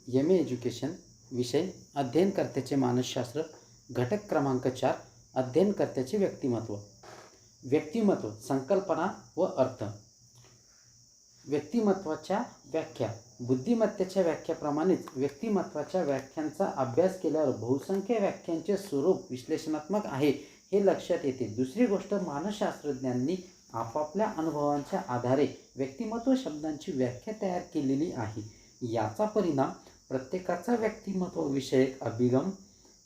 M A education विषय अध्ययनकर्त्याचे मानसशास्त्र घटक क्रमांक 4 अध्ययनकर्त्याचे व्यक्तिमत्व. व्यक्तिमत्व संकल्पना व अर्थ. व्यक्तिमत्वाच्या व्याख्या. बुद्धिमत्तेच्या व्याख्याप्रमाणेच व्यक्तिमत्वाच्या व्याख्यांचा अभ्यास केल्यावर बहुसंख्य व्याख्यांचे स्वरूप विश्लेषणात्मक आहे हे लक्षात येते. दुसरी गोष्ट, मानसशास्त्रज्ञांनी आपापल्या अनुभवांच्या आधारे व्यक्तिमत्व शब्दांची व्याख्या तयार केलेली आहे. याचा परिणाम प्रत्येकाचा व्यक्तिमत्व विषयक अभिगम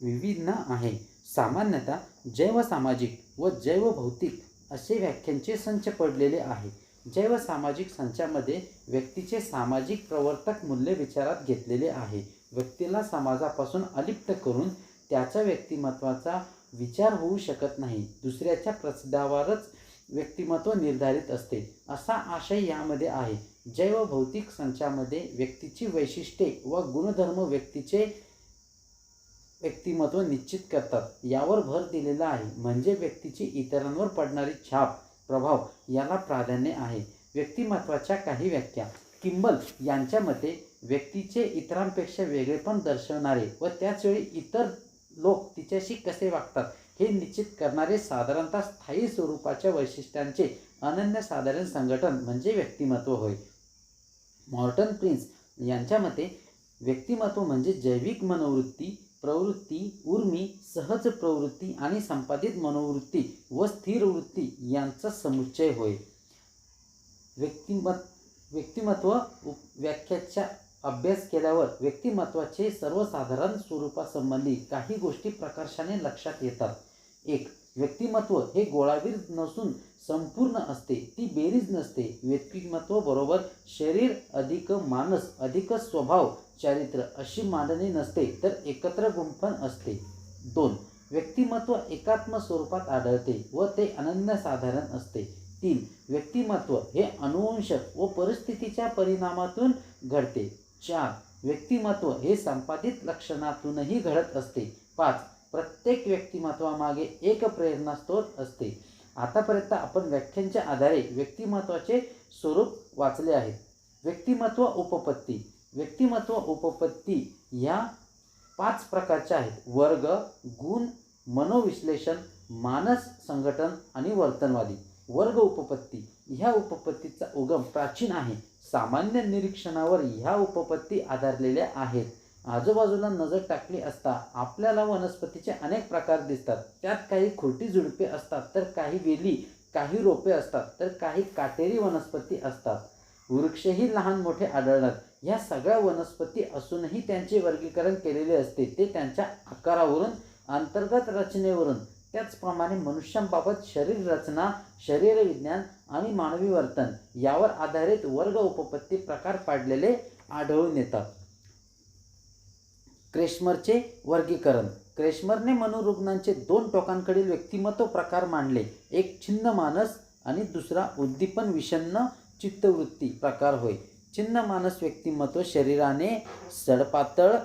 विभिन्न आहे. सामान्यतः जैवसामाजिक व जैवभौतिक असे व्याख्यांचे संच पडलेले आहे. जैवसामाजिक संचामध्ये व्यक्तीचे सामाजिक प्रवर्तक मूल्य विचारात घेतलेले आहे. व्यक्तीला समाजापासून अलिप्त करून त्याच्या व्यक्तिमत्वाचा विचार होऊ शकत नाही. दुसऱ्याच्या प्रसिद्धावरच व्यक्तिमत्व निर्धारित असते असा आशय यामध्ये आहे. जैवभौतिक संचामध्ये व्यक्तीची वैशिष्ट्ये व गुणधर्म व्यक्तीचे व्यक्तिमत्व निश्चित करतात यावर भर दिलेला आहे. म्हणजे व्यक्तीची इतरांवर पडणारी छाप, प्रभाव याला प्राधान्य आहे. व्यक्तिमत्वाच्या काही व्याख्या. किंबल यांच्या मते व्यक्तीचे इतरांपेक्षा वेगळेपण दर्शवणारे व त्याचवेळी इतर लोक तिच्याशी कसे वागतात हे निश्चित करणारे साधारणतः स्थायी स्वरूपाच्या वैशिष्ट्यांचे अनन्यसाधारण संघटन म्हणजे व्यक्तिमत्व होय. मॉर्टन प्रिन्स यांच्या मते व्यक्तिमत्व म्हणजे जैविक मनोवृत्ती, प्रवृत्ती, उर्मी, सहज प्रवृत्ती आणि संपादित मनोवृत्ती व स्थिर वृत्ती यांचा समुच्चय होय. व्यक्तिमत्व व्याख्याचा अभ्यास केल्यावर व्यक्तिमत्वाचे सर्वसाधारण स्वरूपासंबंधी काही गोष्टी प्रकर्षाने लक्षात येतात. 1. व्यक्तिमत्व हे गोळावीर नसून संपूर्ण असते, ती बेरीज नसते. व्यक्तिमत्व बरोबर शरीर अधिक मानस अधिक स्वभाव चारित्र्य अशी मांडणी नसते, तर एकत्र गुंफण असते. 2. व्यक्तिमत्व एकात्म स्वरूपात आढळते व ते अनन्यसाधारण असते. 3. व्यक्तिमत्व हे अनुवंश व परिस्थितीच्या परिणामातून घडते. 4. व्यक्तिमत्व हे संपादित लक्षणातूनही घडत असते. 5. प्रत्येक व्यक्तिमत्वामागे एक प्रेरणास्त्रोत असते. आतापर्यंत आपण व्याख्यांच्या आधारे व्यक्तिमत्वाचे स्वरूप वाचले आहेत. व्यक्तिमत्व उपपत्ती. व्यक्तिमत्व उपपत्ती ह्या 5 प्रकारच्या आहेत. वर्ग, गुण, मनोविश्लेषण, मानस संघटन आणि वर्तनवादी. वर्ग उपपत्ती. ह्या उपपत्तीचा उगम प्राचीन आहे. सामान्य निरीक्षणावर ह्या उपपत्ती आधारलेल्या आहेत. आजूबाजूला नजर टाकली असता आपल्याला वनस्पतीचे अनेक प्रकार दिसतात. त्यात काही खुरटी झुडपे असतात, तर काही वेली, काही रोपे असतात, तर काही काटेरी वनस्पती असतात. वृक्षही लहान मोठे आढळतात. ह्या सगळ्या वनस्पती असूनही त्यांचे वर्गीकरण केलेले असते ते त्यांच्या आकारावरून, अंतर्गत रचनेवरून. त्याचप्रमाणे मनुष्यांबाबत शरीर रचना, शरीर विज्ञान आणि मानवी वर्तन यावर आधारित वर्ग उपपत्ती प्रकार पाडलेले आढळून येतात. क्रेशमरचे वर्गीकरण. क्रेशमरने मनोरुग्णांचे 2 टोकांकडील व्यक्तिमत्व प्रकार मांडले. एक छिन्न मानस आणि दुसरा उद्दीपन विषण्ण चित्तवृत्ती प्रकार होय. छिन्न मानस व्यक्तिमत्व शरीराने सडपातळ,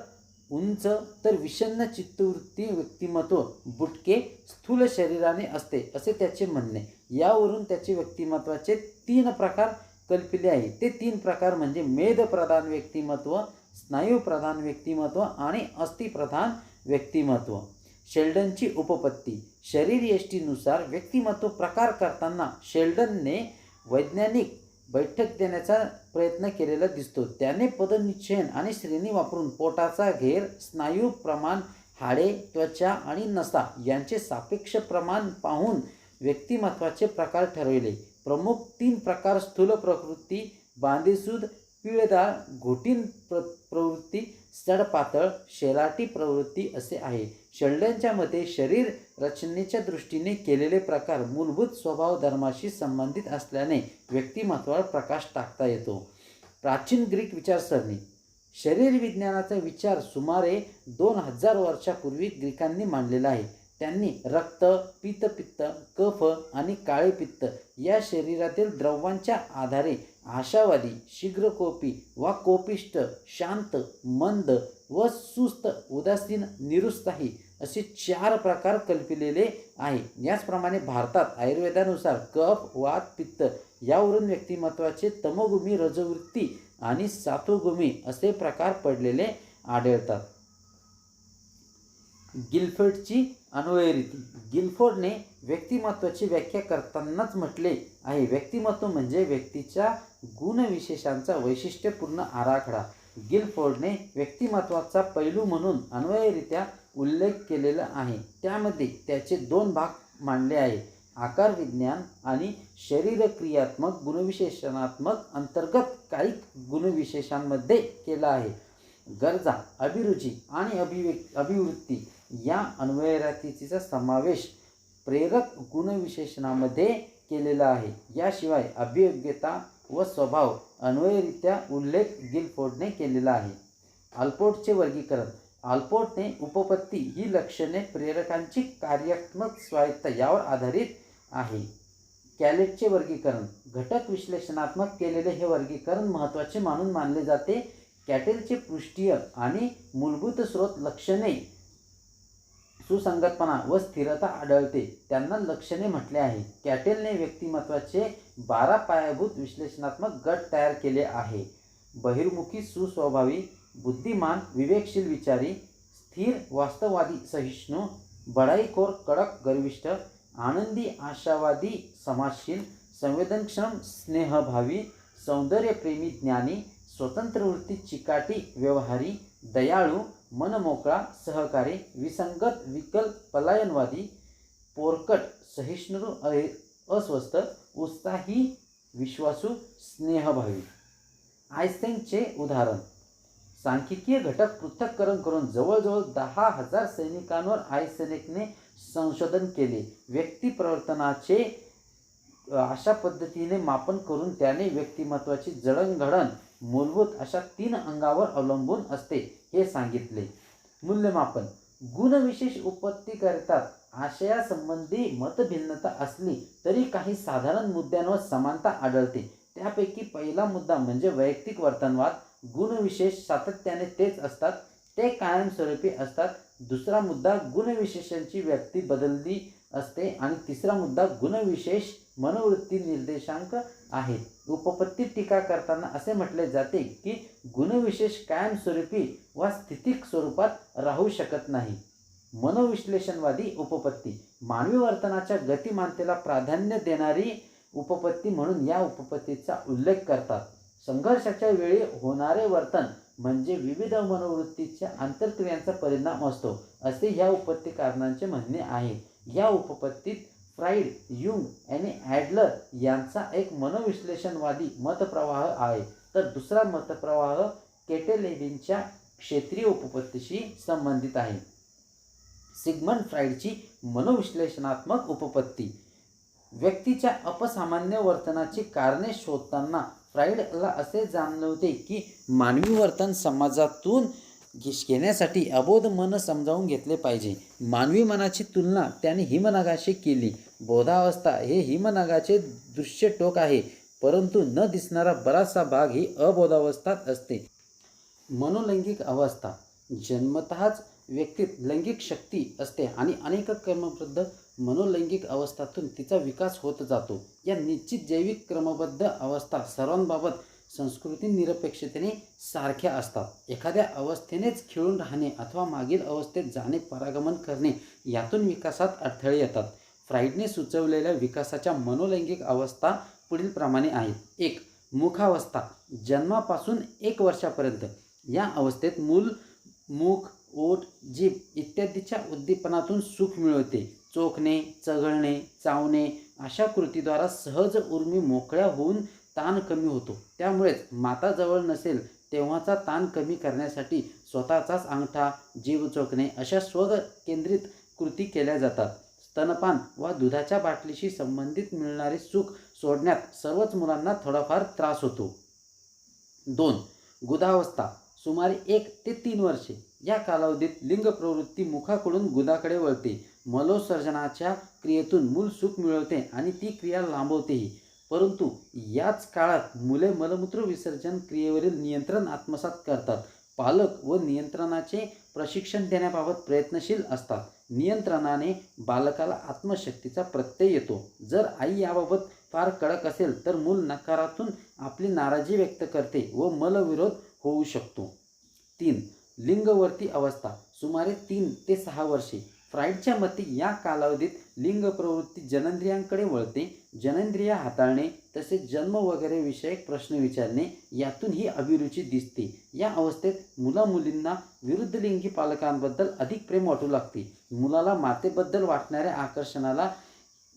उंच, तर विषण्ण चित्तवृत्ती व्यक्तिमत्व बुटके, स्थूल शरीराने असते असे त्याचे म्हणणे. यावरून त्याचे व्यक्तिमत्वाचे 3 प्रकार कल्पिले आहे. ते 3 प्रकार म्हणजे मेदप्रधान व्यक्तिमत्व, स्नायूप्रधान व्यक्तिमत्व आणि अस्थिप्रधान व्यक्तिमत्व. शेल्डनची उपपत्ती. शरीरयष्टीनुसार व्यक्तिमत्व प्रकार करताना शेल्डनने वैज्ञानिक बैठक देण्याचा प्रयत्न केलेला दिसतो. त्याने पदनिश्चयन आणि श्रेणी वापरून पोटाचा घेर, स्नायू प्रमाण, हाडे, त्वचा आणि नसा यांचे सापेक्ष प्रमाण पाहून व्यक्तिमत्वाचे प्रकार ठरविले. प्रमुख 3 प्रकार स्थूल प्रवृत्ती, बांधेसूद, पिळदार, घोटीन प्रवृत्ती, सडपातळ, शेलाटी प्रवृत्ती असे आहे. शेल्डनच्या मते शरीर रचनेच्या दृष्टीने केलेले प्रकार मूलभूत स्वभाव धर्माशी संबंधित असल्याने व्यक्तिमत्वावर प्रकाश टाकता येतो. प्राचीन ग्रीक विचारसरणी. शरीर विज्ञानाचा विचार सुमारे 2000 वर्षापूर्वी ग्रीकांनी मांडलेला आहे. त्यांनी रक्त, पित्त, कफ आणि काळे पित्त या शरीरातील द्रव्यांच्या आधारे आशावादी, शीघ्रकोपी वा कोपिष्ट, शांत, मंद व सुस्त, उदासीन, निरुत्साही असे 4 प्रकार कल्पिलेले आहे. याचप्रमाणे भारतात आयुर्वेदानुसार कफ, वात, पित्त यावरून व्यक्तिमत्वाचे तमोगुणी, रजोवृत्ती आणि सात्वगुणी असे प्रकार पडलेले आढळतात. गिलफोर्डची अन्वयरीती. गिलफोर्डने व्यक्तिमत्वाची व्याख्या करतानाच म्हटले आहे, व्यक्तिमत्व म्हणजे व्यक्तीच्या गुणविशेषांचा वैशिष्ट्यपूर्ण आराखडा. गिलफोर्डने व्यक्तिमत्वाचा पैलू म्हणून अन्वयरित्या उल्लेख केलेला आहे. त्यामध्ये त्याचे दोन भाग मांडले आहे: आकार विज्ञान आणि शरीरक्रियात्मक गुणविशेषणात्मक. अंतर्गत काही गुणविशेषांमध्ये केला आहे. गरजा, अभिरुची आणि अभिवृत्ती या अन्वयरितीचा समावेश प्रेरक गुणविशेषणामध्ये केलेला आहे. याशिवाय अभियोग्यता व स्वभाव अन्वयरित्या उल्लेख गिलफोर्डने केलेला आहे. आल्पोर्टचे वर्गीकरण. आल्पोर्टने उपपत्ती ही लक्षणे प्रेरकांची कार्यात्मक स्वायत्ता यावर आधारित आहे. कॅलेटचे वर्गीकरण. घटक विश्लेषणात्मक केलेले हे वर्गीकरण महत्त्वाचे मानून मानले जाते. कॅटेलचे पृष्ठीय आणि मूलभूत स्रोत लक्षणे सुसंगतपणा व स्थिरता आढळते, त्यांना लक्षणे म्हटले आहे. कॅटेलने व्यक्तिमत्वाचे 12 पायाभूत विश्लेषणात्मक गट तयार केले आहे. बहिर्मुखी सुस्वभावी, बुद्धिमान विवेकशील विचारी, स्थिर वास्तववादी सहिष्णू, बढाईखोर कडक गर्विष्ठ, आनंदी आशावादी समाजशील, संवेदनक्षम स्नेहभावी, सौंदर्यप्रेमी ज्ञानी, स्वतंत्र वृत्ती चिकाटी व्यवहारी, दयाळू मनमोकळा सहकारी, विसंगत विकल पलायनवादी, पोरकट सहिष्णू अस्वस्थ, उत्साही विश्वासू स्नेहभावी. आइन्स्टाईनचे उदाहरण. सांख्यिकीय घटक पृथक्करण करून जवळजवळ 10,000 सैनिकांवर आइन्स्टाईनने संशोधन केले. व्यक्ती प्रवर्तनाचे अशा पद्धतीने मापन करून त्याने व्यक्तिमत्वाची जडणघडण मूलभूत अशा 3 अंगावर अवलंबून असते हे सांगितले. मूल्यमापन. गुणविशेष उत्पत्ती करतात. आशयासंबंधी मतभिन्नता असली तरी काही साधारण मुद्द्यांवर समानता आढळते. त्यापैकी पहिला मुद्दा म्हणजे वैयक्तिक वर्तनवाद. गुणविशेष सातत्याने तेच असतात, ते कायमस्वरूपी असतात. दुसरा मुद्दा गुणविशेषांची व्यक्ती बदलली असते आणि तिसरा मुद्दा गुणविशेष मनोवृत्ती निर्देशांक आहेत. उपपत्ती टीका करताना असे म्हटले जाते की गुणविशेष कायमस्वरूपी वा स्थितिक स्वरूपात राहू शकत नाही. मनोविश्लेषणवादी उपपत्ती. मानवी वर्तनाच्या गतिमानतेला प्राधान्य देणारी उपपत्ती म्हणून या उपपत्तीचा उल्लेख करतात. संघर्षाच्या वेळी होणारे वर्तन म्हणजे विविध मनोवृत्तीच्या आंतरक्रियांचा परिणाम असतो, असे ह्या उपपत्तीकारांचे म्हणणे आहे. या उपपत्तीत फ्राईड, युंग आणि ॲडलर यांचा एक मनोविश्लेषणवादी मतप्रवाह आहे, तर दुसरा मतप्रवाह केटेलेव्हिनच्या क्षेत्रीय उपपत्तीशी संबंधित आहे. सिग्मंड फ्राईडची मनोविश्लेषणात्मक उपपत्ती. व्यक्तीच्या अपसामान्य वर्तनाची कारणे शोधताना फ्राईडला असे जाणवते की मानवी वर्तन समाजातून घेण्यासाठी अबोध मन समजावून घेतले पाहिजे. मानवी मनाची तुलना त्याने हिमनगाशी केली. बोधावस्था हे हिमनगाचे दृश्य टोक आहे, परंतु न दिसणारा बराचसा भाग ही अबोधावस्थात असते. मनोलैंगिक अवस्था. जन्मतःच व्यक्तीत लैंगिक शक्ती असते आणि अनेक क्रमबद्ध मनोलैंगिक अवस्थातून तिचा विकास होत जातो. या निश्चित जैविक क्रमबद्ध अवस्था सर्वांबाबत संस्कृती निरपेक्षतेने सारख्या असतात. एखाद्या अवस्थेनेच खिळून राहणे अथवा मागील अवस्थेत जाणे, परागमन करणे यातून विकासात अडथळे येतात. फ्राईडने सुचवलेल्या विकासाच्या मनोलैंगिक अवस्था पुढीलप्रमाणे आहेत. 1. मुखावस्था. जन्मापासून 1 वर्षापर्यंत या अवस्थेत मूल मुख, ओठ, जीभ इत्यादीच्या उद्दीपनातून सुख मिळवते. चोखणे, चघळणे, चावणे अशा कृतीद्वारा सहज उर्मी मोकळ्या होऊन ताण कमी होतो. त्यामुळेच माता जवळ नसेल तेव्हाचा ताण कमी करण्यासाठी स्वतःचाच अंगठा, जीभ चोखणे अशा स्वकेंद्रित कृती केल्या जातात. स्तनपान वा दुधाच्या बाटलीशी संबंधित मिळणारे सुख सोडण्यात सर्वच मुलांना थोडाफार त्रास होतो. 2. गुदावस्था. सुमारे 1 ते 3 वर्षे या कालावधीत लिंग प्रवृत्ती मुखाकडून गुदाकडे वळते. मलोत्सर्जनाच्या क्रियेतून मूल सुख मिळवते आणि ती क्रिया लांबवतेही. परंतु याच काळात मुले मलमूत्र विसर्जन क्रियेवरील नियंत्रण आत्मसात करतात. पालक व नियंत्रणाचे प्रशिक्षण देण्याबाबत प्रयत्नशील असतात. नियंत्रणाने बालकाला आत्मशक्तीचा प्रत्यय येतो. जर आई याबाबत फार कडक असेल तर मूल नकारातून आपली नाराजी व्यक्त करते व मलविरोध होऊ शकतो. 3. लिंगवर्ती अवस्था सुमारे 3 ते 6 वर्षे. फ्राईडच्या मते या कालावधीत लिंग प्रवृत्ती जननेंद्रियांकडे वळते. जननेंद्रिय हाताळणे तसेच जन्म वगैरे विषयक प्रश्न विचारणे यातून ही अभिरुची दिसते. या अवस्थेत मुला-मुलींना विरुद्धलिंगी पालकांबद्दल अधिक प्रेम वाटू लागते. मुलाला मातेबद्दल वाटणाऱ्या आकर्षणाला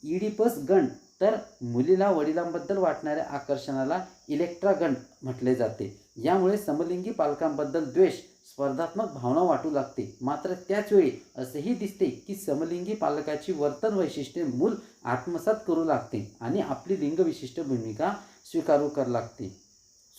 इडिपस गंड तर मुलीला वडिलांबद्दल वाटणाऱ्या आकर्षणाला इलेक्ट्रा गंड म्हटले जाते. यामुळे समलिंगी पालकांबद्दल द्वेष, स्पर्धात्मक भावना वाटू लागते. मात्र त्याचवेळी असेही दिसते की समलिंगी पालकाची वर्तन वैशिष्ट्ये मूल आत्मसात करू लागते आणि आपली लिंगविशिष्ट भूमिका स्वीकारू करू लागते.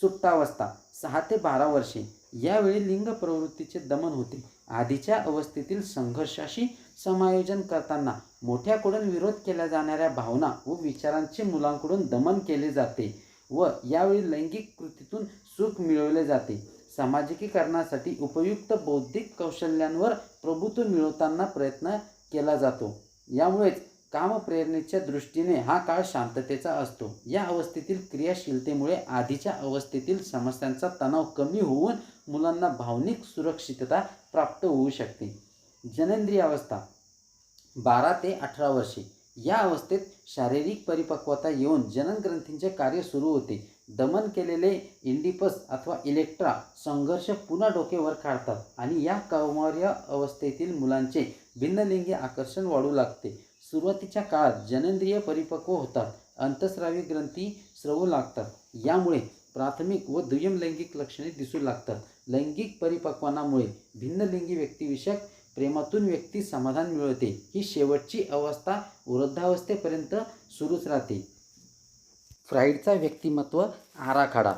सुप्तावस्था 6 ते 12 वर्षे. यावेळी लिंग प्रवृत्तीचे दमन होते. आधीच्या अवस्थेतील संघर्षाशी समायोजन करताना मोठ्याकडून विरोध केल्या जाणाऱ्या भावना व विचारांचे मुलांकडून दमन केले जाते व यावेळी लैंगिक कृतीतून सुख मिळवले जाते. सामाजिकीकरणासाठी उपयुक्त बौद्धिक कौशल्यांवर प्रभुत्व मिळवताना प्रयत्न केला जातो. यामुळेच कामप्रेरणेच्या दृष्टीने हा काळ शांततेचा असतो. या अवस्थेतील क्रियाशीलतेमुळे आधीच्या अवस्थेतील समस्यांचा तणाव कमी होऊन मुलांना भावनिक सुरक्षितता प्राप्त होऊ शकते. जननेंद्रिय अवस्था 12 ते 18 वर्षे. या अवस्थेत शारीरिक परिपक्वता येऊन जननग्रंथींचे कार्य सुरू होते. दमन केलेले इंडिपस अथवा इलेक्ट्रा संघर्ष पुन्हा डोके वर काढतात आणि या कौमार्य अवस्थेतील मुलांचे भिन्नलिंगी आकर्षण वाढू लागते. सुरुवातीच्या काळात जननेंद्रिय परिपक्व होतात. अंतःस्रावी ग्रंथी स्रवू लागतात. यामुळे प्राथमिक व दुय्यम लैंगिक लक्षणे दिसू लागतात. लैंगिक परिपक्वनामुळे भिन्नलिंगी व्यक्तिविषयक प्रेमातून व्यक्ती समाधान मिळवते. ही शेवटची अवस्था वृद्धावस्थेपर्यंत सुरूच राहते. फ्राईडचा व्यक्तिमत्व आराखडा.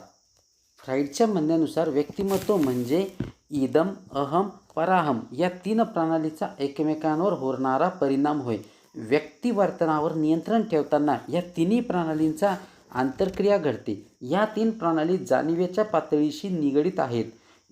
फ्राईडच्या म्हणण्यानुसार व्यक्तिमत्व म्हणजे इदम, अहम, पराहम या 3 प्रणालीचा एकमेकांवर होणारा परिणाम होय. व्यक्तिवर्तनावर नियंत्रण ठेवताना या तिन्ही प्रणालींचा आंतरक्रिया घडते. या 3 प्रणाली जाणीवेच्या पातळीशी निगडीत आहेत.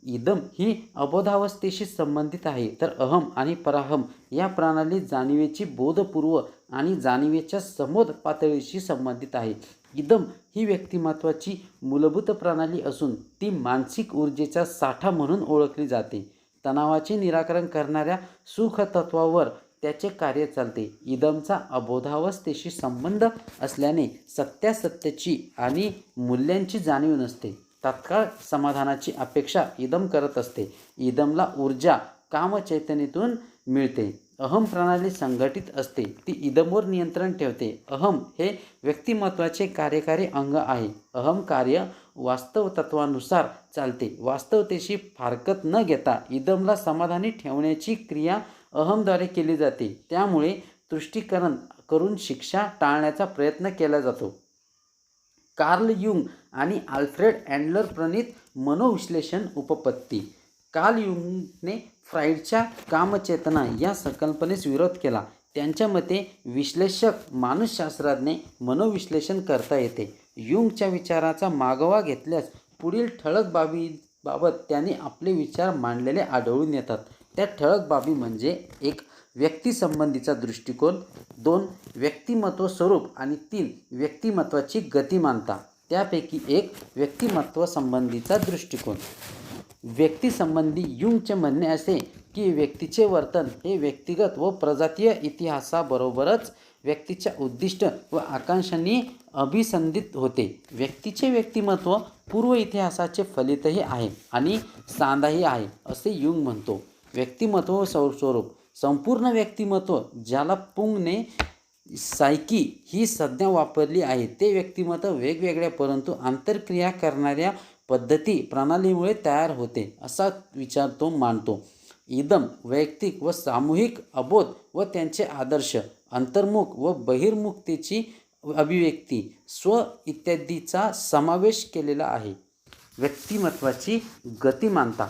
इदम ही अबोधावस्थेशी संबंधित आहे तर अहम आणि पराहम या प्रणाली जाणीवेची बोधपूर्व आणि जाणीवेच्या समोध पातळीशी संबंधित आहे. इदम ही व्यक्तिमत्वाची मूलभूत प्रणाली असून ती मानसिक ऊर्जेचा साठा म्हणून ओळखली जाते. तणावाचे निराकरण करणाऱ्या सुखतत्वावर त्याचे कार्य चालते. इदमचा अबोधावस्थेशी संबंध असल्याने सत्यासत्याची आणि मूल्यांची जाणीव नसते. तात्काळ समाधानाची अपेक्षा इदम करत असते. इदमला ऊर्जा कामचैतन्यातून मिळते. अहम प्रणाली संघटित असते. ती इदमवर नियंत्रण ठेवते. अहम हे व्यक्तिमत्वाचे कार्यकारी अंग आहे. अहम कार्य वास्तव तत्वानुसार चालते. वास्तवतेशी फारकत न घेता इदमला समाधानी ठेवण्याची क्रिया अहमद्वारे केली जाते. त्यामुळे तुष्टीकरण करून शिक्षा टाळण्याचा प्रयत्न केला जातो. कार्ल युंग आणि आल्फ्रेड ॲडलर प्रणीत मनोविश्लेषण उपपत्ती. कार्ल युंगने फ्राईडच्या कामचेतना या संकल्पनेस विरोध केला. त्यांच्या मते विश्लेषक मानसशास्त्राने मनोविश्लेषण करता येते. युंगच्या विचाराचा मागोवा घेतल्यास पुढील ठळक बाबीबाबत त्यांनी आपले विचार मांडलेले आढळून येतात. त्या ठळक बाबी म्हणजे 1. व्यक्तिसंबंधीचा दृष्टिकोन, 2. व्यक्तिमत्व स्वरूप आणि 3. व्यक्तिमत्वाची गतिमानता. त्यापैकी 1 व्यक्तिमत्वासंबंधीचा दृष्टिकोन. व्यक्तिसंबंधी युंगचे म्हणणे असे की व्यक्तीचे वर्तन हे व्यक्तिगत व प्रजातीय इतिहासाबरोबरच व्यक्तीच्या उद्दिष्ट व आकांक्षांनी अभिसंधित होते. व्यक्तीचे व्यक्तिमत्व पूर्व इतिहासाचे फलितही आहे आणि सांधाही आहे असे युंग म्हणतो. व्यक्तिमत्व स्वरूप संपूर्ण व्यक्तिमत्व, ज्याला पुंगने सायकी ही संज्ञा वापरली आहे, ते व्यक्तिमत्व वेगवेगळ्या परंतु आंतरक्रिया करणाऱ्या पद्धती प्रणालीमुळे तयार होते असा विचार तो मांडतो. इदम वैयक्तिक व सामूहिक अबोध व त्यांचे आदर्श, अंतर्मुख व बहिर्मुखतेची अभिव्यक्ती, स्व इत्यादीचा समावेश केलेला आहे. व्यक्तिमत्वाची गतिमानता.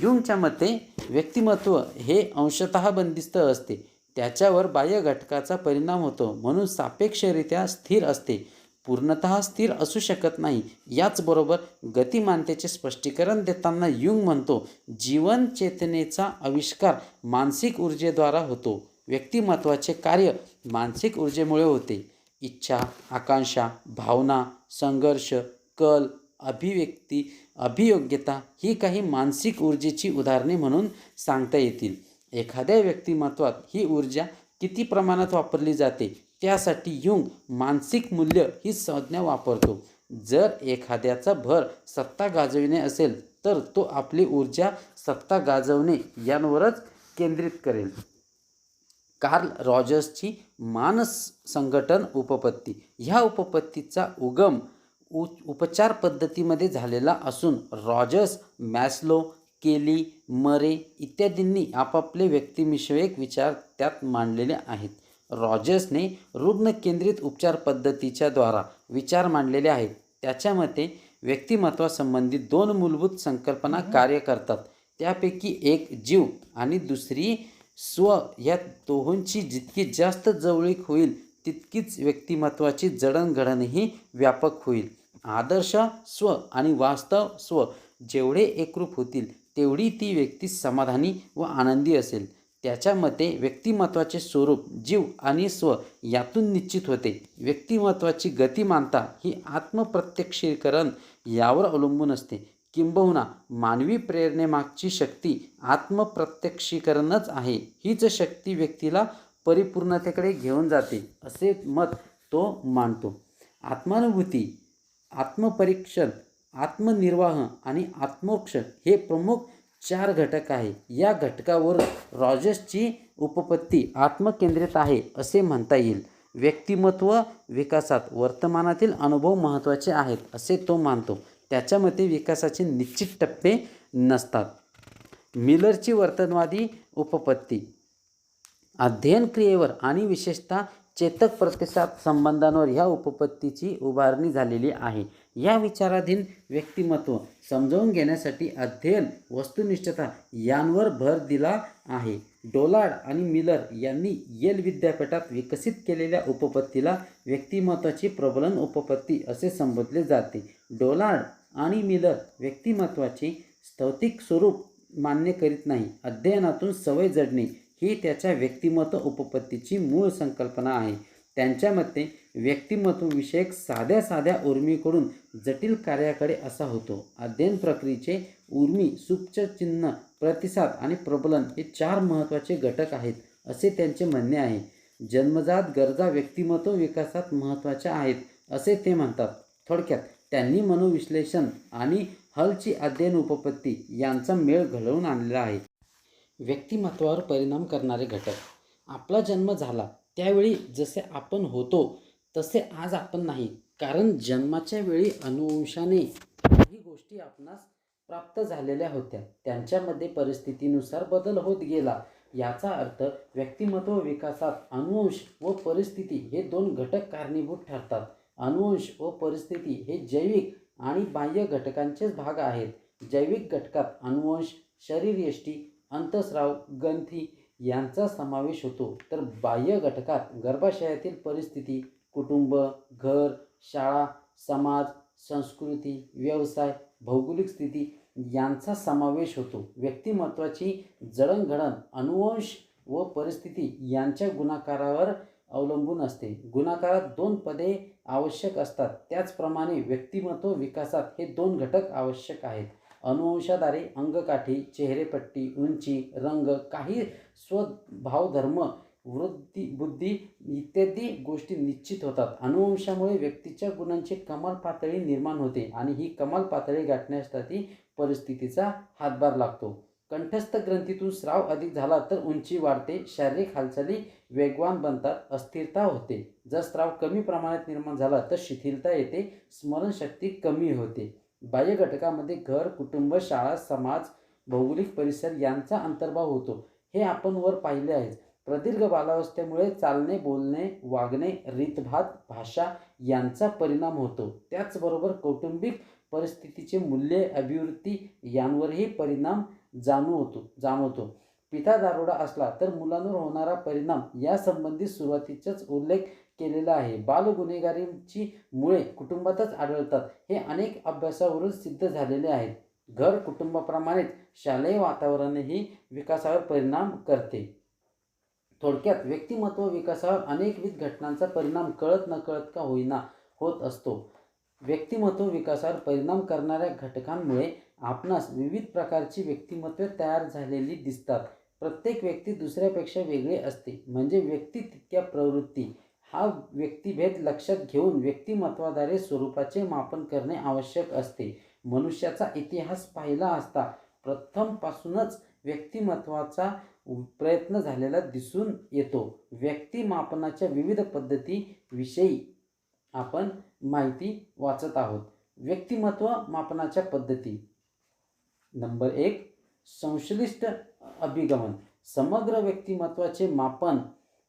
युंगच्या मते व्यक्तिमत्व हे अंशतः बंदिस्त असते. त्याच्यावर बाह्य घटकाचा परिणाम होतो म्हणून सापेक्षरित्या स्थिर असते. पूर्णतः स्थिर असू शकत नाही. याचबरोबर गतिमानतेचे स्पष्टीकरण देताना युंग म्हणतो, जीवन चेतनेचा आविष्कार मानसिक ऊर्जेद्वारा होतो. व्यक्तिमत्वाचे कार्य मानसिक ऊर्जेमुळे होते. इच्छा, आकांक्षा, भावना, संघर्ष, कल, अभिव्यक्ती, अभियोग्यता ही काही मानसिक ऊर्जेची उदाहरणे म्हणून सांगता येतील. एखाद्या व्यक्तिमत्वात ही ऊर्जा किती प्रमाणात वापरली जाते त्यासाठी युंग मानसिक मूल्य ही संज्ञा वापरतो. जर एखाद्याचा भर सत्ता गाजविणे असेल तर तो आपली ऊर्जा सत्ता गाजवणे यांवरच केंद्रित करेल. कार्ल रॉजर्सची मानस संघटन उपपत्ती. ह्या उपपत्तीचा उगम उपचार पद्धतीमध्ये झालेला असून रॉजर्स, मॅस्लो, केली, मरे इत्यादींनी आपापले व्यक्तिविषयक विचार त्यात मांडलेले आहेत. रॉजर्सने रुग्ण केंद्रित उपचार पद्धतीच्या द्वारा विचार मांडलेले आहेत. त्याच्या मते व्यक्तिमत्वासंबंधी 2 मूलभूत संकल्पना कार्य करतात. त्यापैकी एक जीव आणि दुसरी स्व. या दोहोंची जितकी जास्त जवळीक होईल तितकीच व्यक्तिमत्वाची जडणघडणही व्यापक होईल. आदर्श स्व आणि वास्तव स्व जेवढे एकरूप होतील तेवढी ती व्यक्ती समाधानी व आनंदी असेल. त्याच्या मते व्यक्तिमत्वाचे स्वरूप जीव आणि स्व यातून निश्चित होते. व्यक्तिमत्वाची गतिमानता ही आत्मप्रत्यक्षीकरण यावर अवलंबून असते. किंबहुना मानवी प्रेरणेमागची शक्ती आत्मप्रत्यक्षीकरणच आहे. हीच शक्ती व्यक्तीला परिपूर्णतेकडे घेऊन जाते असे मत तो मांडतो. आत्मानुभूती, आत्मपरीक्षण, आत्मनिर्वाह आणि आत्मोक्ष हे प्रमुख 4 घटक आहे. या घटकावर रॉजर्सची उपपत्ती आत्मकेंद्रित आहे असे म्हणता येईल. व्यक्तिमत्व विकासात वर्तमानातील अनुभव महत्त्वाचे आहेत असे तो मानतो. त्याच्या मते विकासाचे निश्चित टप्पे नसतात. मिलरची वर्तनवादी उपपत्ती. अध्ययन क्रियेवर आणि विशेषतः चेतक प्रतिसाद संबंधांवर ह्या उपपत्तीची उभारणी झालेली आहे. या विचाराधीन व्यक्तिमत्व समजावून घेण्यासाठी अध्ययन, वस्तुनिष्ठता यांवर भर दिला आहे. डोलार्ड आणि मिलर यांनी येल विद्यापीठात विकसित केलेल्या उपपत्तीला व्यक्तिमत्वाची प्रबलन उपपत्ती असे संबोधले जाते. डोलार्ड आणि मिलर व्यक्तिमत्वाचे स्थौतिक स्वरूप मान्य करीत नाही. अध्ययनातून सवय जडणे ही त्याच्या व्यक्तिमत्व उपपत्तीची मूळ संकल्पना आहे. त्यांच्या मते व्यक्तिमत्वविषयक साध्या साध्या उर्मीकडून जटिल कार्याकडे असा होतो. अध्ययन प्रक्रियेचे उर्मी, सूक्ष्मचिन्ह, प्रतिसाद आणि प्रबलन हे 4 महत्त्वाचे घटक आहेत असे त्यांचे म्हणणे आहे. जन्मजात गरजा व्यक्तिमत्व विकासात महत्त्वाच्या आहेत असे ते म्हणतात. थोडक्यात त्यांनी मनोविश्लेषण आणि हलची अध्ययन उपपत्ती यांचा मेळ घडवून आणलेला आहे. व्यक्तिमत्वावर परिणाम करणारे घटक. आपला जन्म झाला त्यावेळी जसे आपण होतो तसे आज आपण नाही. कारण जन्माच्या वेळी अनुवंशाने काही गोष्टी आपणास प्राप्त झालेल्या होत्या. त्यांच्यामध्ये परिस्थितीनुसार बदल होत गेला. याचा अर्थ व्यक्तिमत्व विकासात अनुवंश व परिस्थिती हे 2 घटक कारणीभूत ठरतात. अनुवंश व परिस्थिती हे जैविक आणि बाह्य घटकांचेच भाग आहेत. जैविक घटकात अनुवंश, शरीरयष्टी, अंतःस्राव, ग्रंथी यांचा समावेश होतो. तर बाह्य घटकात गर्भाशयातील परिस्थिती, कुटुंब, घर, शाळा, समाज, संस्कृती, व्यवसाय, भौगोलिक स्थिती यांचा समावेश होतो. व्यक्तिमत्वाची जडणघडण अनुवंश व परिस्थिती यांच्या गुणाकारावर अवलंबून असते. गुणाकारात 2 पदे आवश्यक असतात. त्याचप्रमाणे व्यक्तिमत्व विकासात हे 2 घटक आवश्यक आहेत. अनुवंशाद्वारे अंगकाठी, चेहरेपट्टी, उंची, रंग, काही स्वभावधर्म, वृत्ती, बुद्धी इत्यादी गोष्टी निश्चित होतात. अनुवंशामुळे व्यक्तीच्या गुणांची कमाल पातळी निर्माण होते आणि ही कमाल पातळी गाठण्यासाठी परिस्थितीचा हातभार लागतो. कंठस्थ ग्रंथीतून स्राव अधिक झाला तर उंची वाढते, शारीरिक हालचाली वेगवान बनतात, अस्थिरता होते. जर स्राव कमी प्रमाणात निर्माण झाला तर शिथिलता येते, स्मरणशक्ती कमी होते. बाह्य घटकामध्ये घर, कुटुंब, शाळा, समाज, भौगोलिक परिसर यांचा अंतर्भाव होतो. हे आपण वर पाहिले आहे. प्रदीर्घ बालावस्थेमुळे चालणे, बोलणे, वागणे, रीतभात, भाषा यांचा परिणाम होतो. त्याचबरोबर कौटुंबिक परिस्थितीचे मूल्ये, अभिवृत्ती यांवरही परिणाम जाणवतो. पिता दारुडा असला तर मुलांवर होणारा परिणाम यासंबंधी सुरुवातीचाच उल्लेख केलेला आहे. बालगुन्हेगारीची मुळे कुटुंबातच आढळतात हे अनेक अभ्यासावरून सिद्ध झालेले आहेत. घर कुटुंबाप्रमाणेच शालेय वातावरणही विकासावर परिणाम करते. थोडक्यात व्यक्तिमत्व विकासावर अनेकविध घटनांचा परिणाम कळत नकळत का होईना होत असतो. व्यक्तिमत्व विकासावर परिणाम करणाऱ्या घटकांमुळे आपणास विविध प्रकारची व्यक्तिमत्वे तयार झालेली दिसतात. प्रत्येक व्यक्ती दुसऱ्यापेक्षा वेगळी असते. म्हणजे व्यक्ती तितक्या प्रवृत्ती हा व्यक्तिभेद लक्षात घेऊन व्यक्तिमत्वाद्वारे स्वरूपाचे मापन करणे आवश्यक असते. मनुष्याचा इतिहास पाहिला असता प्रथमपासूनच व्यक्तिमत्वाचा प्रयत्न झालेला दिसून येतो. व्यक्तिमापनाच्या विविध पद्धतीविषयी आपण माहिती वाचत आहोत. व्यक्तिमत्व मापनाच्या पद्धती. नंबर 1, संश्लिष्ट अभिगमन. समग्र व्यक्तिमत्वाचे मापन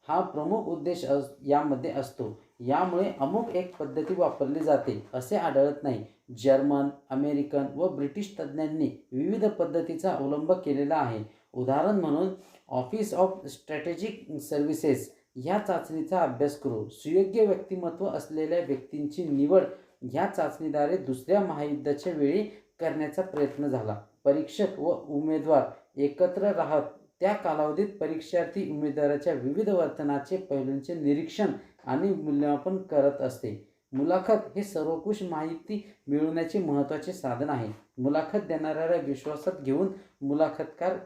हा प्रमुख उद्देश यामध्ये असतो. यामुळे अमुक एक पद्धती वापरली जाते असे आढळत नाही. जर्मन, अमेरिकन व ब्रिटिश तज्ज्ञांनी विविध पद्धतीचा अवलंब केलेला आहे. उदाहरण म्हणून ऑफिस ऑफ स्ट्रॅटेजिक सर्व्हिसेस ह्या चाचणीचा अभ्यास करू. सुयोग्य व्यक्तिमत्व असलेल्या व्यक्तींची निवड ह्या चाचणीद्वारे दुसऱ्या महायुद्धाच्या वेळी करण्याचा प्रयत्न झाला. परीक्षक व उमेदवार एकत्र राहत त्या कालावधीत परीक्षार्थी उमेदवाराच्या विविध वर्तनाचे पैलूंचे निरीक्षण आणि मूल्यमापन करत असते. मुलाखत हे सर्वंकुश माहिती मिळवण्याचे महत्त्वाचे साधन आहे. मुलाखत देणाऱ्याला विश्वासात घेऊन मुलाखतकार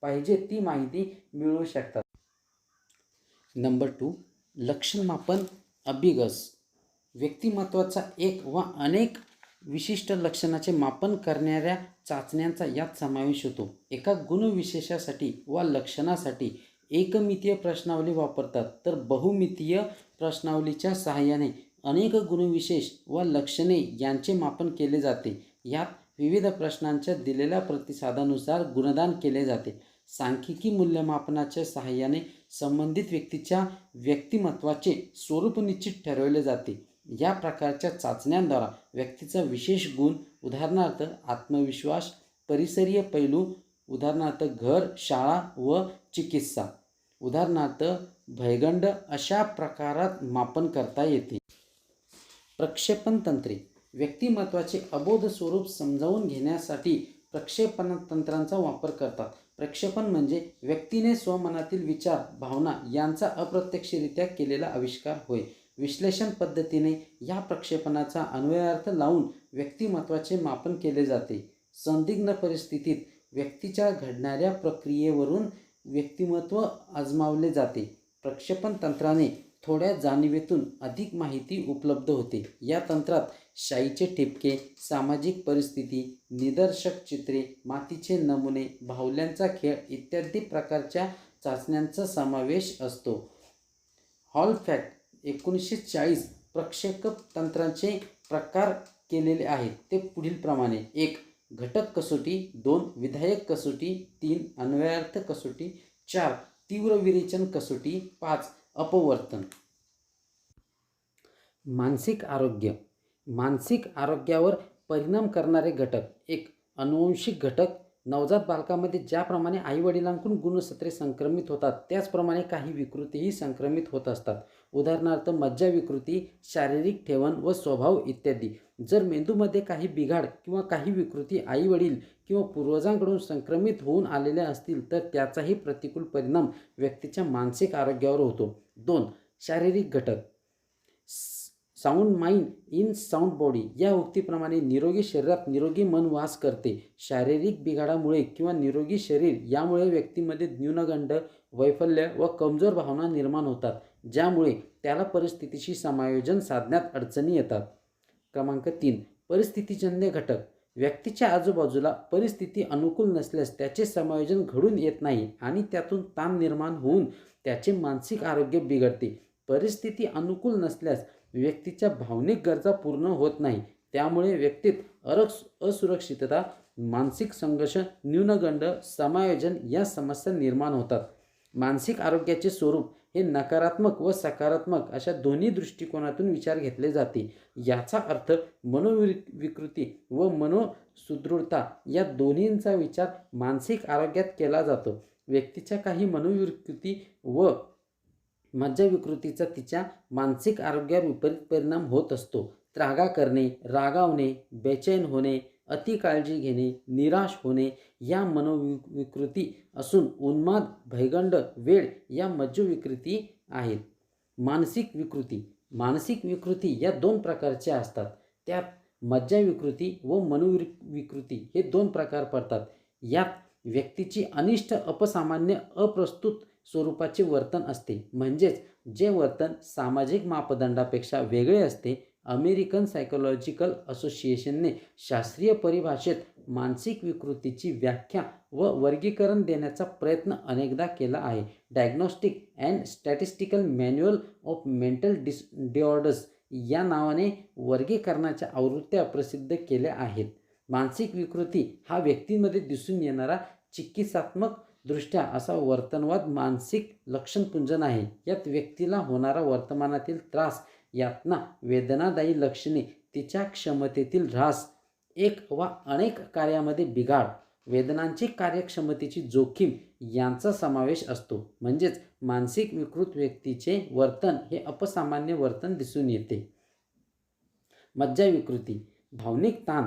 पाहिजे ती माहिती मिळवू शकतात. नंबर 2, लक्षणमापन अभिगस. व्यक्तिमत्वाचा एक वा अनेक विशिष्ट लक्षणाचे मापन करणाऱ्या चाचण्यांचा यात समावेश होतो. एका गुणविशेषासाठी वा लक्षणासाठी एकमितीय प्रश्नावली वापरतात, तर बहुमितीय प्रश्नावलीच्या सहाय्याने अनेक गुणविशेष वा लक्षणे यांचे मापन केले जाते. यात विविध प्रश्नांच्या दिलेल्या प्रतिसादानुसार गुणदान केले जाते. सांख्यिकी मूल्यमापनाच्या सहाय्याने संबंधित व्यक्तीच्या व्यक्तिमत्वाचे स्वरूप निश्चित ठरवले जाते. या प्रकारच्या चाचण्यांद्वारा व्यक्तीचा विशेष गुण, उदाहरणार्थ आत्मविश्वास, परिसरीय पैलू, उदाहरणार्थ घर, शाळा व चिकित्सा, उदाहरणार्थ भयगंड अशा प्रकारात मापन करता येते. प्रक्षेपण तंत्रे. व्यक्तिमत्वाचे अबोध स्वरूप समजावून घेण्यासाठी प्रक्षेपण तंत्रांचा वापर करतात. प्रक्षेपण म्हणजे व्यक्तीने स्वमनातील विचार, भावना यांचा अप्रत्यक्षरित्या केलेला आविष्कार होय. विश्लेषण पद्धतीने या प्रक्षेपणाचा अन्वयार्थ लावून व्यक्तिमत्वाचे मापन केले जाते. संदिग्ध परिस्थितीत व्यक्तीच्या घडणाऱ्या प्रक्रियेवरून व्यक्तिमत्व आजमावले जाते. प्रक्षेपण तंत्राने थोड्या जाणीवेतून अधिक माहिती उपलब्ध होते. या तंत्रात शाईचे ठिपके, सामाजिक परिस्थिती, निदर्शक चित्रे, मातीचे नमुने, बाहुल्यांचा खेळ इत्यादी प्रकारच्या चाचण्यांचा समावेश असतो. हॉलफॅक्ट 1940 प्रक्षेपक तंत्रांचे प्रकार केलेले आहेत. ते पुढीलप्रमाणे: 1. घटक कसोटी, 2. विधायक कसोटी, 3. अन्वयार्थ कसोटी, 4. तीव्र विरेचन कसोटी, 5. अपवर्तन. मानसिक आरोग्य. मानसिक आरोग्यावर परिणाम करणारे घटक. 1. अनुवंशिक घटक. नवजात बालकामध्ये ज्याप्रमाणे आईवडिलांकडून गुणसत्रे संक्रमित होतात त्याचप्रमाणे काही विकृतीही संक्रमित होत असतात. उदाहरणार्थ मज्जा विकृती, शारीरिक ठेवण व स्वभाव इत्यादी. जर मेंदूमध्ये काही बिघाड किंवा काही विकृती आईवडील किंवा पूर्वजांकडून संक्रमित होऊन आलेल्या असतील तर त्याचाही प्रतिकूल परिणाम व्यक्तीच्या मानसिक आरोग्यावर होतो. 2. शारीरिक घटक. Sound mind in sound body या उक्तीप्रमाणे निरोगी शरीरात निरोगी मन वास करते. शारीरिक बिघाडामुळे किंवा निरोगी शरीर यामुळे व्यक्तीमध्ये न्यूनगंड, वैफल्य व कमजोर भावना निर्माण होतात, ज्यामुळे त्याला परिस्थितीशी समायोजन साधण्यात अडचणी येतात. क्रमांक 3. परिस्थितीजन्य घटक. व्यक्तीच्या आजूबाजूला परिस्थिती अनुकूल नसल्यास त्याचे समायोजन घडून येत नाही आणि त्यातून ताण निर्माण होऊन त्याचे मानसिक आरोग्य बिघडते. परिस्थिती अनुकूल नसल्यास व्यक्तीच्या भावनिक गरजा पूर्ण होत नाही, त्यामुळे व्यक्तीत असुरक्षितता, मानसिक संघर्ष, न्यूनगंड, समायोजन या समस्या निर्माण होतात. मानसिक आरोग्याचे स्वरूप हे नकारात्मक व सकारात्मक अशा दोन्ही दृष्टिकोनातून विचार घेतले जाते. याचा अर्थ मनोविकृती व मनोसुदृढता या दोन्हींचा विचार मानसिक आरोग्यात केला जातो. व्यक्तीच्या काही मनोविकृती व मज्जा विकृतीचा तिच्या मानसिक आरोग्यावर विपरीत परिणाम होत असतो. त्रागा करणे, रागावणे, बेचैन होणे, अति काळजी घेणे, निराश होणे या मनोविकृती असून उन्माद, भयगंड, वेड या मज्जोविकृती आहेत. मानसिक विकृती. मानसिक विकृती या 2 प्रकारच्या असतात. त्यात मज्जा विकृती व मनोविकृती हे दोन प्रकार पडतात. यात व्यक्तीची अनिष्ट, अपसामान्य, अप्रस्तुत स्वरूपाचे वर्तन असते, म्हणजेच जे वर्तन सामाजिक मापदंडापेक्षा वेगळे असते. अमेरिकन सायकोलॉजिकल असोसिएशनने शास्त्रीय परिभाषेत मानसिक विकृतीची व्याख्या व वर्गीकरण देण्याचा प्रयत्न अनेकदा केला आहे. Diagnostic and statistical manual of mental disorders या नावाने वर्गीकरणाच्या आवृत्त्या प्रसिद्ध केल्या आहेत. मानसिक विकृती हा व्यक्तीमध्ये दिसून येणारा चिकित्सात्मक दृष्ट्या असा वर्तनवाद मानसिक लक्षणपुंजन आहे. यात व्यक्तीला होणारा वर्तमानातील त्रास, यातना, वेदनादायी लक्षणे, तिच्या क्षमतेतील ऱ्हास, एक वा अनेक कार्यामध्ये बिघाड, वेदनांची कार्यक्षमतेची जोखीम यांचा समावेश असतो. म्हणजेच मानसिक विकृत व्यक्तीचे वर्तन हे अपसामान्य वर्तन दिसून येते. मज्जा विकृती भावनिक ताण,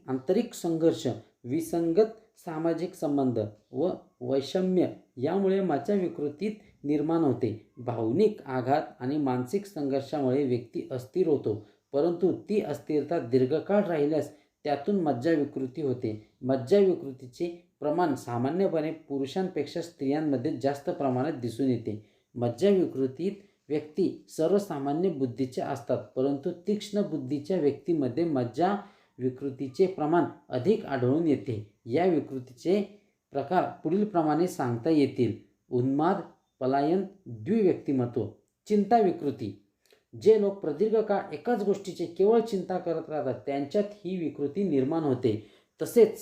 आंतरिक संघर्ष, विसंगत सामाजिक संबंध व वैषम्य यामुळे मज्जा विकृतीत निर्माण होते. भावनिक आघात आणि मानसिक संघर्षामुळे व्यक्ती अस्थिर होतो, परंतु ती अस्थिरता दीर्घकाळ राहिल्यास त्यातून मज्जा विकृती होते. मज्जा विकृतीचे प्रमाण सामान्यपणे पुरुषांपेक्षा स्त्रियांमध्ये जास्त प्रमाणात दिसून येते. मज्जा विकृतीत व्यक्ती सर्वसामान्य बुद्धीच्या असतात, परंतु तीक्ष्ण बुद्धीच्या व्यक्तीमध्ये मज्जा विकृतीचे प्रमाण अधिक आढळून येते. या विकृतीचे प्रकार पुढीलप्रमाणे सांगता येतील. उन्माद, पलायन, द्विव्यक्तिमत्व. चिंता विकृती जे लोक प्रदीर्घ काळ एकाच गोष्टीचे केवळ चिंता करत राहतात त्यांच्यात ही विकृती निर्माण होते. तसेच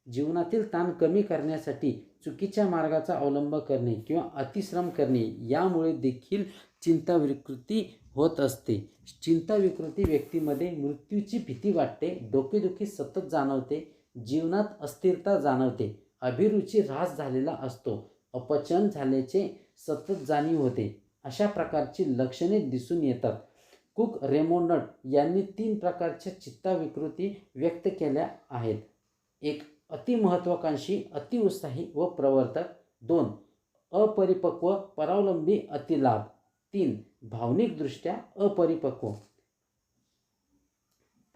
जीवनातील ताण कमी करण्यासाठी चुकीच्या मार्गाचा अवलंब करणे किंवा अतिश्रम करणे यामुळे देखील चिंता विकृती होत असते. चिंता विकृती व्यक्तीमध्ये मृत्यूची भीती वाटते, डोकेदुखी सतत जाणवते, जीवनात अस्थिरता जाणवते, अभिरुची ऱ्हास झालेला असतो, अपचन झाल्याचे सतत जाणीव होते. अशा प्रकारची लक्षणे दिसून येतात. कुक रेमोंड यांनी 3 प्रकारच्या चित्ताविकृती व्यक्त केल्या आहेत. 1. अतिमहत्वाकांक्षी, अतिउत्साही व प्रवर्तक. 2. अपरिपक्व, परावलंबी, अतिलाभ. 3. भावनिकदृष्ट्या अपरिपक्व.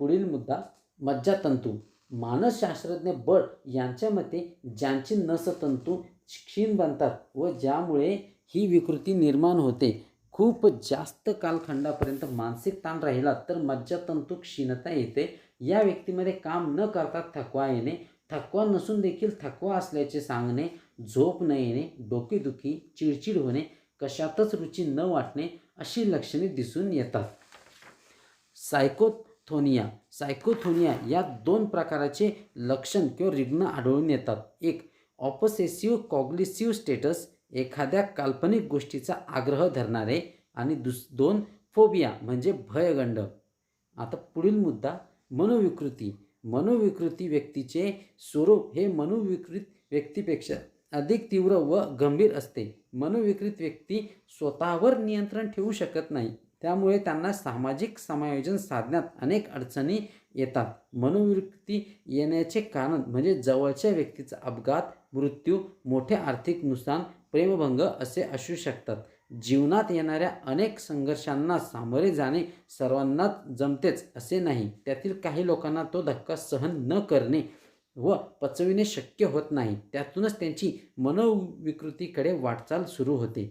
पुढील मुद्दा मज्जातंतू. मानसशास्त्रज्ञ बट यांच्या मते ज्यांची नसतंतू क्षीण बनतात व ज्यामुळे ही विकृती निर्माण होते, खूप जास्त कालखंडापर्यंत मानसिक ताण राहिला तर मज्जातंतू क्षीणता येते. या व्यक्तीमध्ये काम न करता थकवा येणे, थकवा नसून देखील थकवा असल्याचे सांगणे, झोप न येणे, डोकेदुखी, चिडचिड होणे, कशातच रुची न वाटणे अशी लक्षणे दिसून येतात. सायकोथोनिया या 2 प्रकारचे लक्षण किंवा रिग्न आढळून येतात. 1. ऑब्सेसिव्ह कॉग्निटिव्ह स्टेटस, एखाद्या काल्पनिक गोष्टीचा आग्रह धरणारे. आणि 2. फोबिया म्हणजे भयगंड. आता पुढील मुद्दा मनोविकृती व्यक्तीचे स्वरूप हे मनोविकृत व्यक्तीपेक्षा अधिक तीव्र व गंभीर असते. मनोविकृत व्यक्ती स्वतःवर नियंत्रण ठेवू शकत नाही, त्यामुळे त्यांना सामाजिक समायोजन साधण्यात अनेक अडचणी येतात. मनोविकृती येण्याचे कारण म्हणजे जवळच्या व्यक्तीचा अपघात, मृत्यू, मोठे आर्थिक नुकसान, प्रेमभंग असे असू शकतात. जीवनात येणाऱ्या अनेक संघर्षांना सामोरे जाणे सर्वांनाच जमतेच असे नाही. त्यातील काही लोकांना तो धक्का सहन न करणे व पचविणे शक्य होत नाही. त्यातूनच त्यांची मनोविकृतीकडे वाटचाल सुरू होते.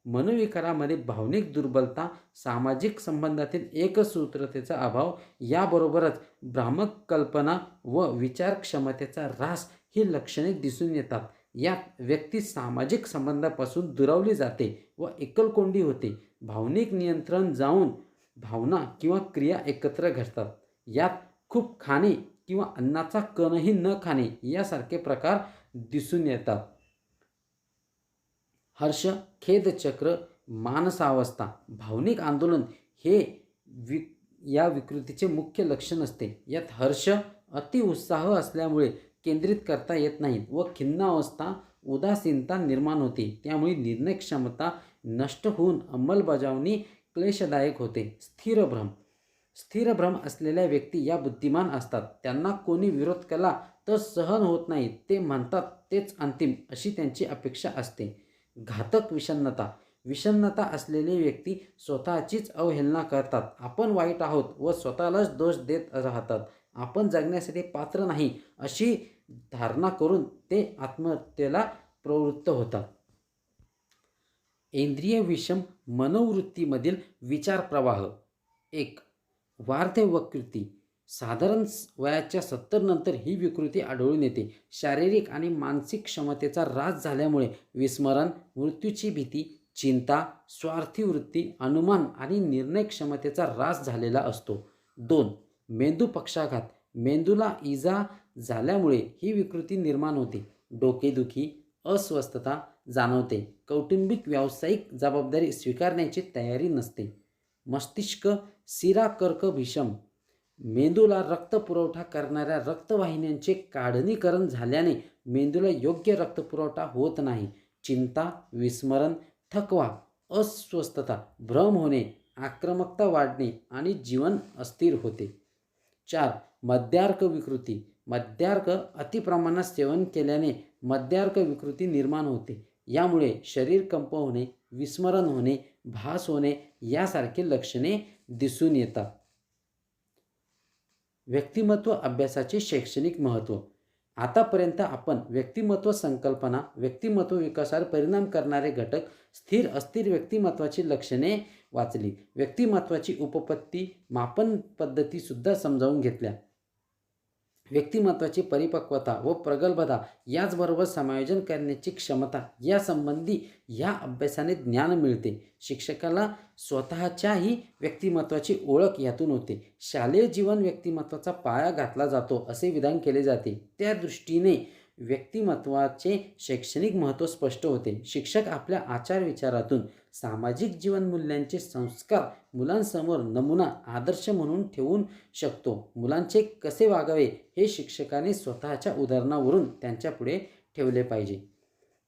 मनोविकारामध्ये भावनिक दुर्बलता, सामाजिक संबंधातील एकसूत्रतेचा अभाव, याबरोबरच भ्रामक कल्पना व विचार क्षमतेचा ऱ्हास ही लक्षणे दिसून येतात. यात व्यक्ती सामाजिक संबंधापासून दुरावली जाते व एकलकोंडी होते. भावनिक नियंत्रण जाऊन भावना किंवा क्रिया एकत्र घडतात. यात खूप खाणे किंवा अन्नाचा कणही न खाणे यासारखे प्रकार दिसून येतात. हर्ष, खेदचक्र, मानसावस्था, भावनिक आंदोलन हे या विकृतीचे मुख्य लक्षण असते. यात हर्ष, अतिउत्साह असल्यामुळे केंद्रित करता येत नाहीत व खिन्नावस्था, उदासीनता निर्माण होते. त्यामुळे निर्णय क्षमता नष्ट होऊन अंमलबजावणी क्लेशदायक होते. स्थिरभ्रम असलेल्या व्यक्ती या बुद्धिमान असतात. त्यांना कोणी विरोध केला तर सहन होत नाही. ते म्हणतात तेच अंतिम अशी त्यांची अपेक्षा असते. घातक विषण्णता, विषण्णता असलेले व्यक्ती स्वतःचीच अवहेलना करतात. आपण वाईट आहोत व स्वतःलाच दोष देत राहतात. आपण जगण्यासाठी पात्र नाही अशी धारणा करून ते आत्महत्येला प्रवृत्त होतात. इंद्रिय विषम मनोवृत्तीमधील विचार प्रवाह. 1. वार्धक्य विकृती. साधारण वयाच्या 70 नंतर ही विकृती आढळून येते. शारीरिक आणि मानसिक क्षमतेचा ऱ्हास झाल्यामुळे विस्मरण, मृत्यूची भीती, चिंता, स्वार्थी वृत्ती, अनुमान आणि निर्णय क्षमतेचा ऱ्हास झालेला असतो. 2. मेंदू पक्षाघात. मेंदूला इजा झाल्यामुळे ही विकृती निर्माण होते. डोकेदुखी, अस्वस्थता जाणवते. कौटुंबिक व्यावसायिक जबाबदारी स्वीकारण्याची तयारी नसते. मस्तिष्क सिरा कर्क विषम. मेंदूला रक्तपुरवठा करणाऱ्या रक्तवाहिन्यांचे काढणीकरण झाल्याने मेंदूला योग्य रक्तपुरवठा होत नाही. चिंता, विस्मरण, थकवा, अस्वस्थता, भ्रम होणे, आक्रमकता वाढणे आणि जीवन अस्थिर होते. 4. मद्यार्क विकृती. मद्यार्क अतिप्रमाणात सेवन केल्याने मद्यार्क विकृती निर्माण होते. यामुळे शरीर कंप होणे, विस्मरण होणे, भास होणे यासारखे लक्षणे दिसून येतात. व्यक्तिमत्व अभ्यासाचे शैक्षणिक महत्त्व. आतापर्यंत आपण व्यक्तिमत्व संकल्पना, व्यक्तिमत्व विकासावर परिणाम करणारे घटक, स्थिर अस्थिर व्यक्तिमत्वाची लक्षणे वाचली. व्यक्तिमत्वाची उपपत्ती, मापन पद्धतीसुद्धा समजावून घेतल्या. व्यक्तिमत्वाची परिपक्वता व प्रगल्भता याचबरोबर समायोजन करण्याची क्षमता यासंबंधी या अभ्यासाने ज्ञान मिळते. शिक्षकाला स्वतःच्याही व्यक्तिमत्वाची ओळख यातून होते. शालेय जीवन व्यक्तिमत्वाचा पाया घातला जातो असे विधान केले जाते. त्या दृष्टीने व्यक्तिमत्वाचे शैक्षणिक महत्त्व स्पष्ट होते. शिक्षक आपल्या आचारविचारातून सामाजिक जीवन मूल्यांचे संस्कार मुलांसमोर नमुना आदर्श म्हणून ठेवू शकतो. मुलांचे कसे वागावे हे शिक्षकाने स्वतःच्या उदाहरणावरून त्यांच्यापुढे ठेवले पाहिजे.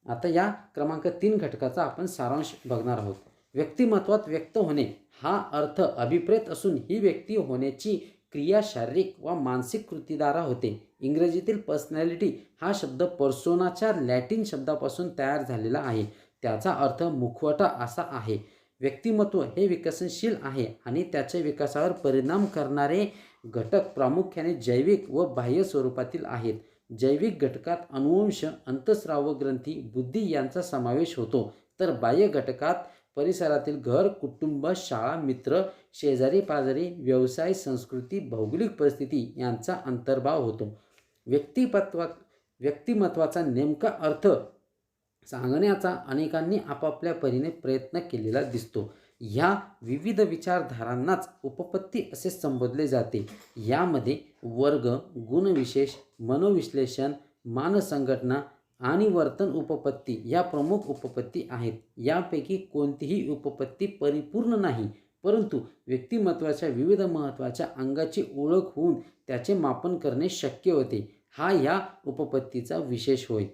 आता या क्रमांक 3 घटकाचा आपण सारांश बघणार आहोत. व्यक्तिमत्वात व्यक्त होणे हा अर्थ अभिप्रेत असून ही व्यक्ती होण्याची क्रिया शारीरिक व मानसिक कृतीद्वारा होते. इंग्रजीतील पर्सनॅलिटी हा शब्द पर्सोनाच्या लॅटिन शब्दापासून तयार झालेला आहे. त्याचा अर्थ मुखवटा असा आहे. व्यक्तिमत्व हे विकसनशील आहे आणि त्याच्या विकासावर परिणाम करणारे घटक प्रामुख्याने जैविक व बाह्य स्वरूपातील आहेत. जैविक घटकात अनुवंश, अंतःस्राव ग्रंथी, बुद्धी यांचा समावेश होतो, तर बाह्य घटकात परिसरातील घर, कुटुंब, शाळा, मित्र, शेजारी पाजारी, व्यवसाय, संस्कृती, भौगोलिक परिस्थिती यांचा अंतर्भाव होतो. व्यक्तिमत्वाचा नेमका अर्थ सांगण्याचा अनेकांनी आपापल्या परीने प्रयत्न केलेला दिसतो. ह्या विविध विचारधारांनाच उपपत्ती असे संबोधले जाते. यामध्ये वर्ग, गुणविशेष, मनोविश्लेषण, मानसंघटना आणि वर्तन उपपत्ती या प्रमुख उपपत्ती आहेत. यापैकी कोणतीही उपपत्ती परिपूर्ण नाही, परंतु व्यक्तिमत्वाच्या विविध महत्त्वाच्या अंगाची ओळख होऊन त्याचे मापन करणे शक्य होते. हा या उपपत्तीचा विशेष होय.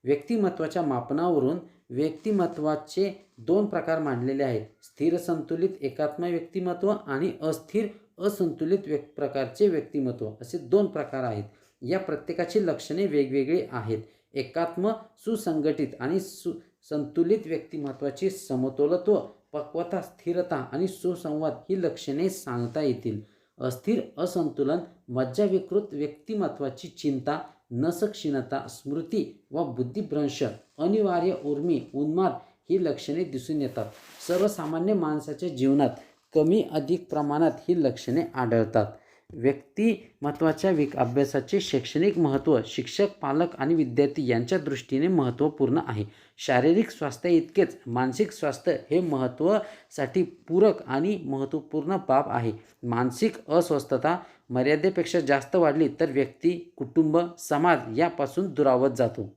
व्यक्तिमत्वाच्या मापनावरून व्यक्तिमत्वाचे 2 प्रकार मांडलेले आहेत. स्थिर संतुलित एकात्म व्यक्तिमत्व आणि अस्थिर असंतुलित प्रकारचे व्यक्तिमत्व असे 2 प्रकार आहेत. या प्रत्येकाची लक्षणे वेगवेगळी आहेत. एकात्म सुसंघटित आणि संतुलित व्यक्तिमत्वाची समतोलत्व, पक्वता, स्थिरता आणि सुसंवाद ही लक्षणे सांगता येतील. अस्थिर असंतुलन, मज्जाविकृत व्यक्तिमत्वाची चिंता, नसक्षीणता, स्मृती व बुद्धिभ्रंश, अनिवार्य उर्मी, उन्माद ही लक्षणे दिसून येतात. सर्वसामान्य माणसाच्या जीवनात कमी अधिक प्रमाणात ही लक्षणे आढळतात. व्यक्तिमत्वाच्या अभ्यासाचे शैक्षणिक महत्त्व शिक्षक, पालक आणि विद्यार्थी यांच्या दृष्टीने महत्त्वपूर्ण आहे. शारीरिक स्वास्थ्य इतकेच मानसिक स्वास्थ्य हे महत्त्वासाठी पूरक आणि महत्त्वपूर्ण बाब आहे. मानसिक अस्वस्थता मर्यादेपेक्षा जास्त वाढली तर व्यक्ती, कुटुंब, समाज यापासून दुरावत जातो.